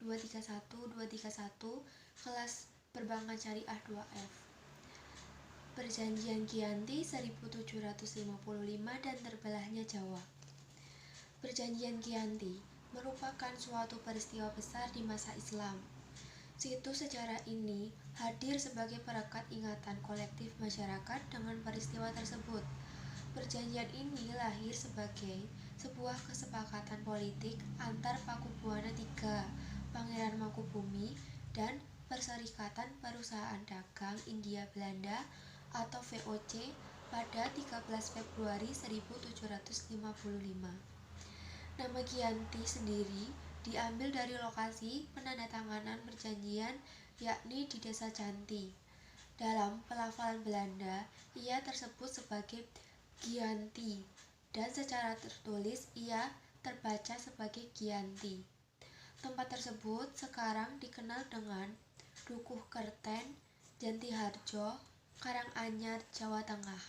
231 kelas perbankan syariah 2F. Perjanjian Giyanti 1755 dan terbelahnya Jawa. Perjanjian Giyanti merupakan suatu peristiwa besar di masa Islam. Situs sejarah ini hadir sebagai perekat ingatan kolektif masyarakat dengan peristiwa tersebut. Perjanjian ini lahir sebagai sebuah kesepakatan politik antar Pakubuwana III, Pangeran Mangkubumi, dan Perserikatan Perusahaan Dagang India Belanda atau VOC pada 13 Februari 1755. Nama Giyanti sendiri diambil dari lokasi penandatanganan perjanjian, yakni di Desa Janti. Dalam pelafalan Belanda, ia tersebut sebagai Giyanti, dan secara tertulis ia terbaca sebagai Giyanti. Tempat tersebut sekarang dikenal dengan Dukuh Kerten, Jantiharjo, Karanganyar, Jawa Tengah.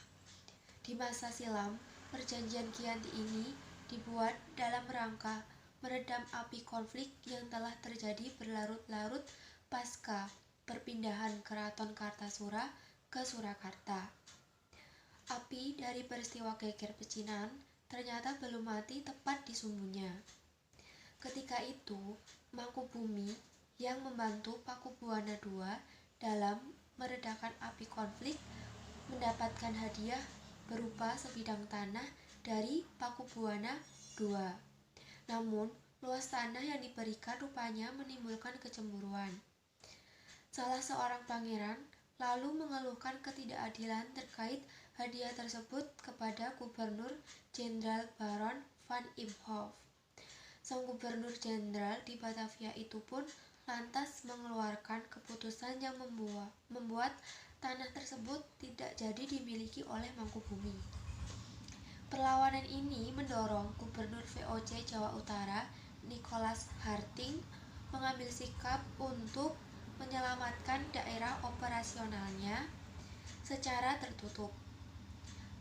Di masa silam, perjanjian Giyanti ini dibuat dalam rangka meredam api konflik yang telah terjadi berlarut-larut pasca perpindahan Keraton Kartasura ke Surakarta. Api dari peristiwa geger pecinan ternyata belum mati tepat di sumbunya. Ketika itu, Mangkubumi yang membantu Pakubuwana II dalam meredakan api konflik mendapatkan hadiah berupa sebidang tanah dari Pakubuwana II. Namun, luas tanah yang diberikan rupanya menimbulkan kecemburuan. Salah seorang pangeran lalu mengeluhkan ketidakadilan terkait hadiah tersebut kepada Gubernur Jenderal Baron van Imhoff. Sang Gubernur Jenderal di Batavia itu pun lantas mengeluarkan keputusan yang membuat tanah tersebut tidak jadi dimiliki oleh Mangkubumi. Perlawanan ini mendorong Gubernur VOC Jawa Utara, Nicholas Harting, mengambil sikap untuk menyelamatkan daerah operasionalnya secara tertutup.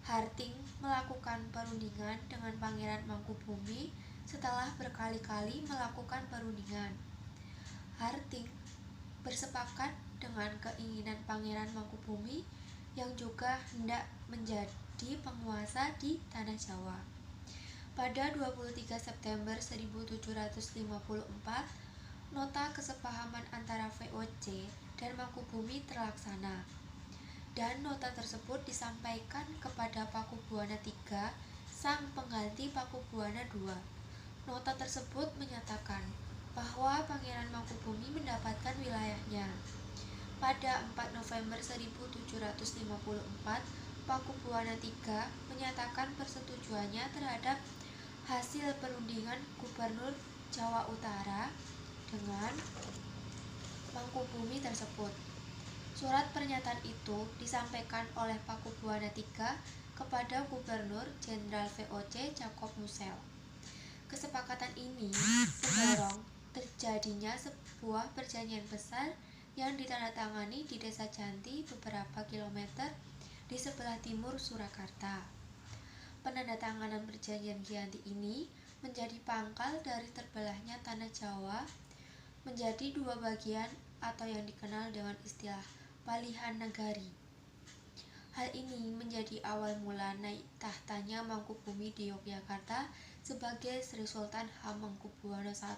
Harting melakukan perundingan dengan Pangeran Mangkubumi setelah berkali-kali melakukan perundingan. Harting bersepakat dengan keinginan Pangeran Mangkubumi yang juga hendak menjadi penguasa di tanah Jawa. Pada 23 September 1754, nota kesepahaman antara VOC dan Mangkubumi terlaksana, dan nota tersebut disampaikan kepada Pakubuwana III, sang pengganti Pakubuwana II. Nota tersebut menyatakan bahwa Pangeran Mangkubumi mendapatkan wilayahnya. Pada 4 November 1754, Pakubuwana III menyatakan persetujuannya terhadap hasil perundingan Gubernur Jawa Utara dengan Mangkubumi tersebut. Surat pernyataan itu disampaikan oleh Pakubuwana III kepada Gubernur Jenderal VOC Jacob Mussel. Kesepakatan ini mendorong terjadinya sebuah perjanjian besar yang ditandatangani di Desa Janti beberapa kilometer di sebelah timur Surakarta. Penandatanganan perjanjian Giyanti ini menjadi pangkal dari terbelahnya tanah Jawa menjadi dua bagian atau yang dikenal dengan istilah Palihan Nagari. Hal ini menjadi awal mula naik tahtanya Mangkubumi di Yogyakarta sebagai Sri Sultan Hamengkubuwana I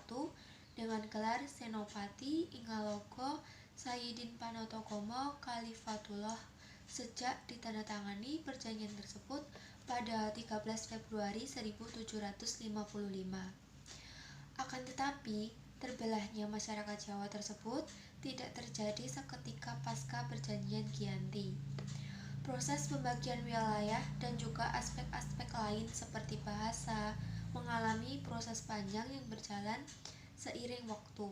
dengan gelar Senopati Ingalogo Sayyidin Panotokomo Khalifatullah sejak ditandatangani perjanjian tersebut pada 13 Februari 1755. Akan tetapi, terbelahnya masyarakat Jawa tersebut tidak terjadi seketika pasca perjanjian Giyanti. Proses pembagian wilayah dan juga aspek-aspek lain seperti bahasa mengalami proses panjang yang berjalan seiring waktu.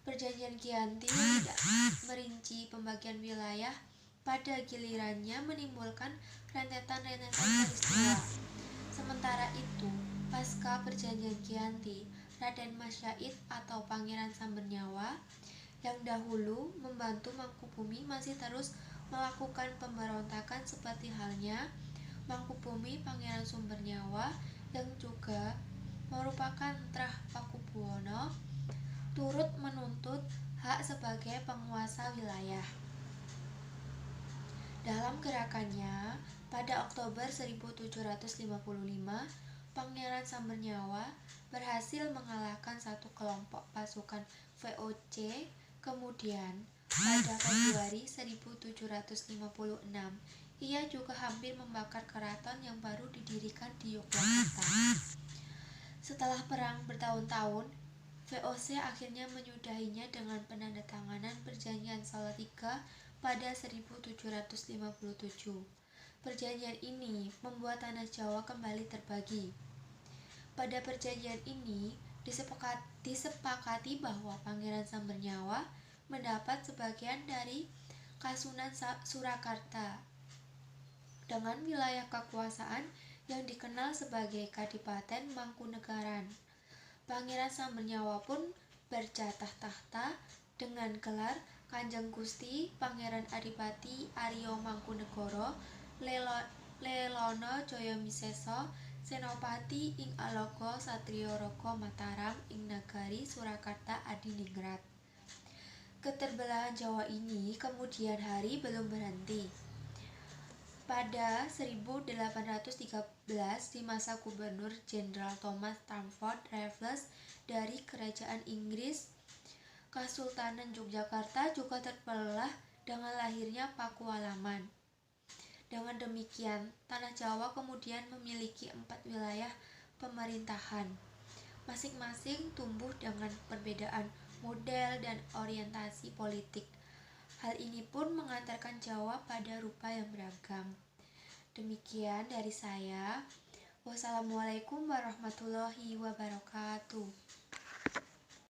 Perjanjian Giyanti tidak merinci pembagian wilayah, pada gilirannya menimbulkan rentetan-rentetan peristiwa. Sementara itu, pasca perjanjian Giyanti, Raden Mas Said atau Pangeran Sambernyawa yang dahulu membantu Mangkubumi masih terus melakukan pemberontakan seperti halnya Mangkubumi Pangeran Sumbernyawa yang juga merupakan Trah Pakubuwana turut menuntut hak sebagai penguasa wilayah. Dalam gerakannya, pada Oktober 1755, Pangeran Sambernyawa berhasil mengalahkan satu kelompok pasukan VOC. Kemudian, pada Februari 1756, ia juga hampir membakar keraton yang baru didirikan di Yogyakarta. Setelah perang bertahun-tahun, VOC akhirnya menyudahinya dengan penandatanganan Perjanjian Salatiga pada 1757. Perjanjian ini membuat tanah Jawa kembali terbagi. Pada perjanjian ini disepakati bahwa Pangeran Sambernyawa mendapat sebagian dari Kasunan Surakarta dengan wilayah kekuasaan yang dikenal sebagai Kadipaten Mangkunegaran. Pangeran Sambernyawa pun berjatah tahta dengan gelar Kanjeng Gusti Pangeran Adipati Arya Mangkunegara Lelono Jayamisesa Senopati ing Alaga Satriya Raga Mataram ing Nagari Surakarta Adiningrat. Keterbelahan Jawa ini kemudian hari belum berhenti. Pada 1813 di masa Gubernur Jenderal Thomas Stamford Raffles dari Kerajaan Inggris, Kesultanan Yogyakarta juga terbelah dengan lahirnya Pakualaman. Dengan demikian, Tanah Jawa kemudian memiliki 4 wilayah pemerintahan. Masing-masing tumbuh dengan perbedaan model dan orientasi politik. Hal ini pun mengantarkan Jawa pada rupa yang beragam. Demikian dari saya. Wassalamualaikum warahmatullahi wabarakatuh.